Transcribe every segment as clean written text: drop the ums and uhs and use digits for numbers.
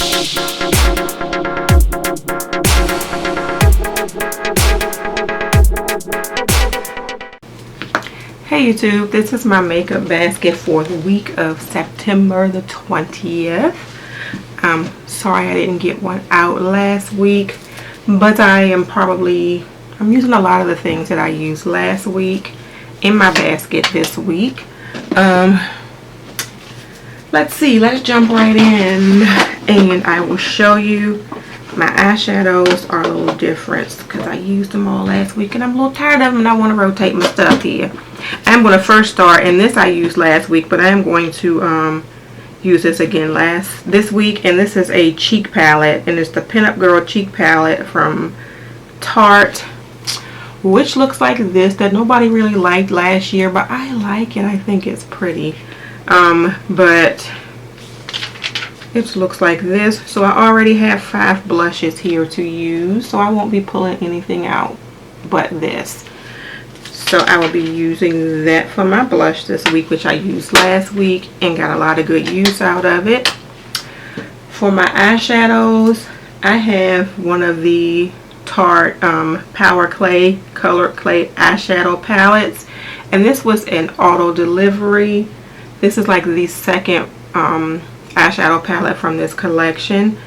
Hey YouTube, this is my makeup basket for the week of September the 20th. I'm sorry I didn't get one out last week, but I'm using a lot of the things that I used last week in my basket this week. Let's jump right in and I will show you. My eyeshadows are a little different because I used them all last week and I'm a little tired of them and I want to rotate my stuff here. I'm going to first start, and this I used last week, but I am going to use this again this week, and this is a cheek palette, and it's the Pinup Girl cheek palette from Tarte, which looks like this, that nobody really liked last year, but I like it. I think it's pretty. But it looks like this. So I already have 5 blushes here to use, so I won't be pulling anything out but this. So I will be using that for my blush this week, which I used last week and got a lot of good use out of it. For my eyeshadows, I have one of the Tarte Power Clay Colored Clay eyeshadow palettes, and this was an auto delivery. This is like the second eyeshadow palette from this collection,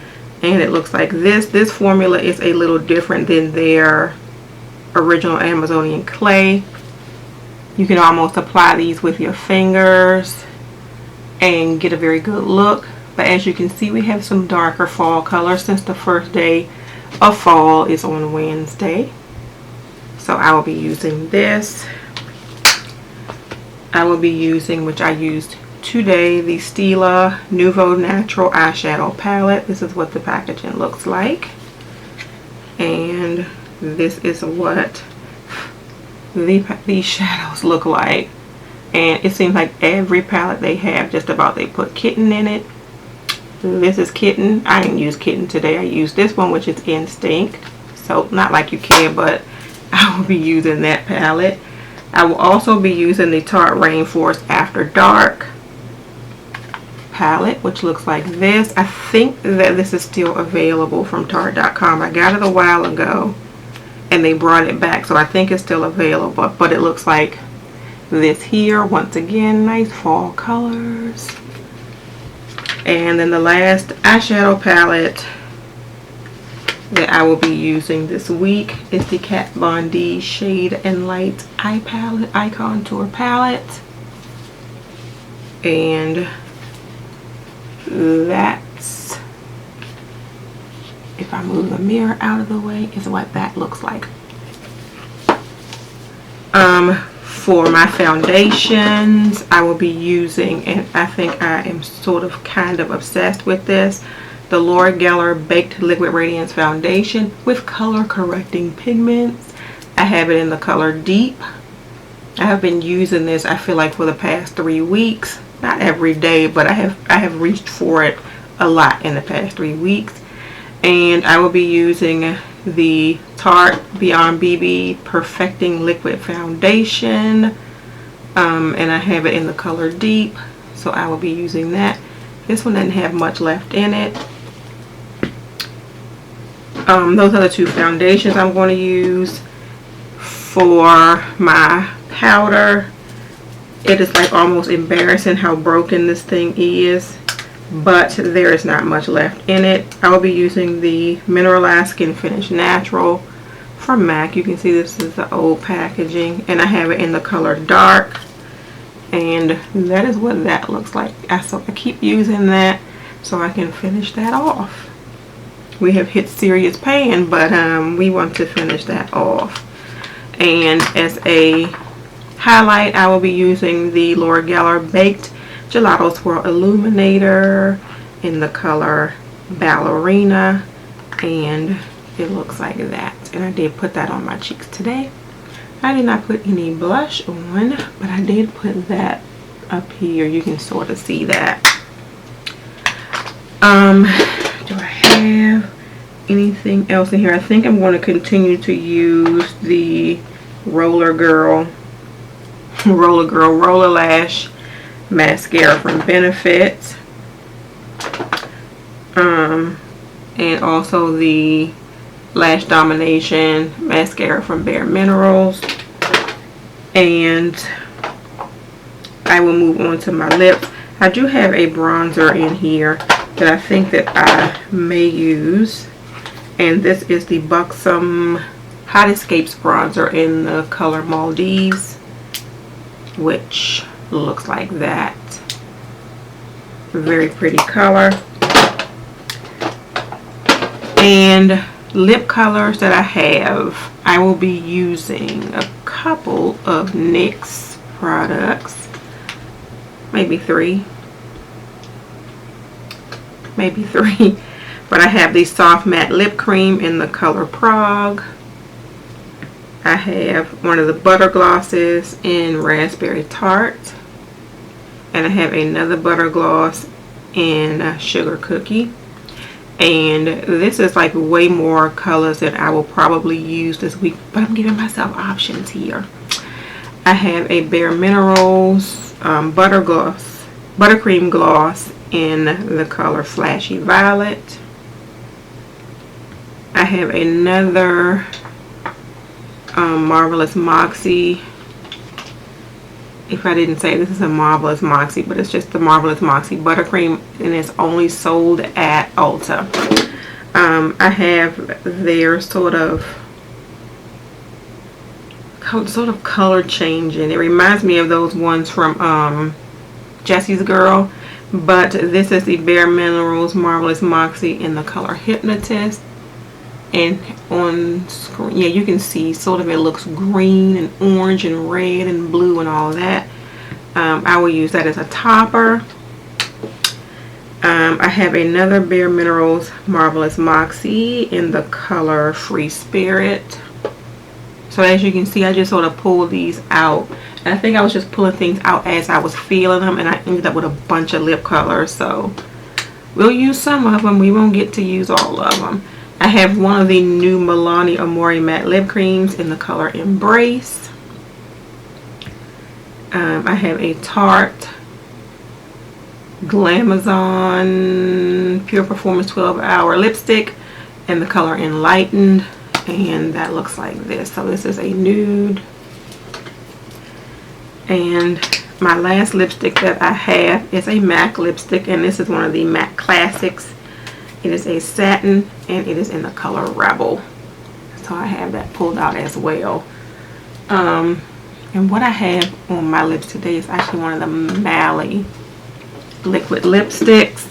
and it looks like this. This formula is a little different than their original Amazonian clay. You can almost apply these with your fingers and get a very good look, but as you can see, we have some darker fall colors since the first day of fall is on Wednesday. So I will be using this. I will be using, which I used today, the Stila Nouveau Natural eyeshadow palette. This is what the packaging looks like, and this is what these shadows look like. And it seems like every palette they have, just about, they put kitten in it. This is kitten. I didn't use kitten today. I used this one, which is Instinct. So not like you care, but I will be using that palette. I will also be using the Tarte Rainforest After Dark palette, which looks like this. I think that this is still available from Tarte.com. I got it a while ago and they brought it back, so I think it's still available, but it looks like this here. Once again, nice fall colors. And then the last eyeshadow palette that I will be using this week is the Kat Von D Shade and Light Eye Contour palette, and that's, if I move the mirror out of the way, is what that looks like. For my foundations, I will be using, and I think I am sort of kind of obsessed with this, the Laura Geller Baked Liquid Radiance Foundation with color correcting pigments. I have it in the color Deep. I have been using this, I feel like, for the past 3 weeks. Not every day, but I have reached for it a lot in the past 3 weeks. And I will be using the Tarte Beyond BB Perfecting Liquid Foundation, and I have it in the color Deep, so I will be using that. This one doesn't have much left in it. Those are the 2 foundations I'm going to use. For my powder, it is like almost embarrassing how broken this thing is, but there is not much left in it. I will be using the Mineralized Skin Finish Natural from MAC. You can see this is the old packaging, and I have it in the color Dark, and that is what that looks like. So I keep using that so I can finish that off. We have hit serious pan, but we want to finish that off. And as a highlight, I will be using the Laura Geller Baked Gelato Swirl Illuminator in the color Ballerina, and it looks like that. And I did put that on my cheeks today. I did not put any blush on, but I did put that up here. You can sort of see that. Do I have anything else in here? I think I'm going to continue to use the Roller Girl Roller Lash mascara from Benefit. and also the Lash Domination mascara from Bare Minerals. And I will move on to my lips. I do have a bronzer in here that I think that I may use, and this is the Buxom Hot Escapes bronzer in the color Maldives, which looks like that. Very pretty color. And lip colors that I have, I will be using a couple of NYX products, maybe three, but I have the Soft Matte Lip Cream in the color Prague. I have one of the butter glosses in Raspberry Tart, and I have another butter gloss in Sugar Cookie. And this is like way more colors than I will probably use this week, but I'm giving myself options here. I have a Bare Minerals buttercream gloss in the color Flashy Violet. I have another Marvelous Moxie. If I didn't say, this is a Marvelous Moxie, but it's just the Marvelous Moxie buttercream, and it's only sold at Ulta. I have their sort of color changing. It reminds me of those ones from Jesse's Girl, but this is the Bare Minerals Marvelous Moxie in the color Hypnotist. And on screen, yeah, you can see sort of it looks green and orange and red and blue and all of that. I will use that as a topper. I have another Bare Minerals Marvelous Moxie in the color Free Spirit. So as you can see, I just sort of pulled these out. And I think I was just pulling things out as I was feeling them, and I ended up with a bunch of lip colors. So we'll use some of them. We won't get to use all of them. I have one of the new Milani Amore matte lip creams in the color Embrace. I have a Tarte Glamazon Pure Performance 12-hour lipstick in the color Enlightened, and that looks like this. So this is a nude. And my last lipstick that I have is a MAC lipstick, and this is one of the MAC Classics. It is a satin, and it is in the color Rebel. So I have that pulled out as well. And what I have on my lips today is actually one of the Mally liquid lipsticks.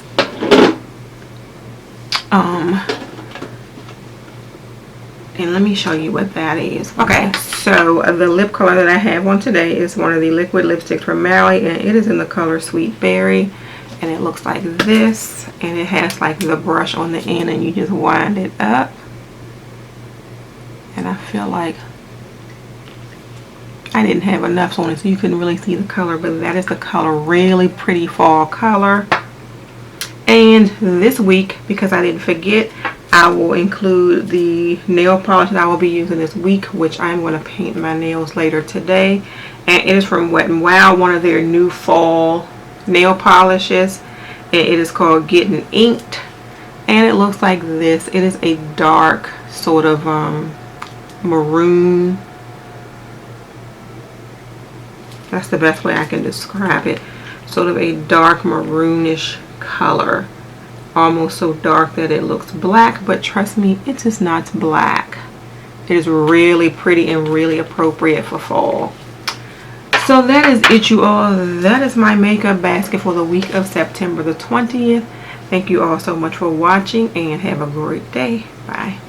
And let me show you what that is. Okay, so the lip color that I have on today is one of the liquid lipsticks from Mally, and it is in the color Sweet Berry. And it looks like this, and it has like the brush on the end, and you just wind it up. And I feel like I didn't have enough on it, so you couldn't really see the color, but that is the color. Really pretty fall color. And this week, because I didn't forget, I will include the nail polish that I will be using this week, which I'm going to paint my nails later today. And it is from Wet n Wild, one of their new fall nail polishes, and it is called Getting Inked, and it looks like this. It is a dark sort of maroon. That's the best way I can describe it. Sort of a dark maroonish color, almost so dark that it looks black, but trust me, it is not black. It is really pretty and really appropriate for fall. So that is it, you all. That is my makeup basket for the week of September the 20th. Thank you all so much for watching, and have a great day. Bye.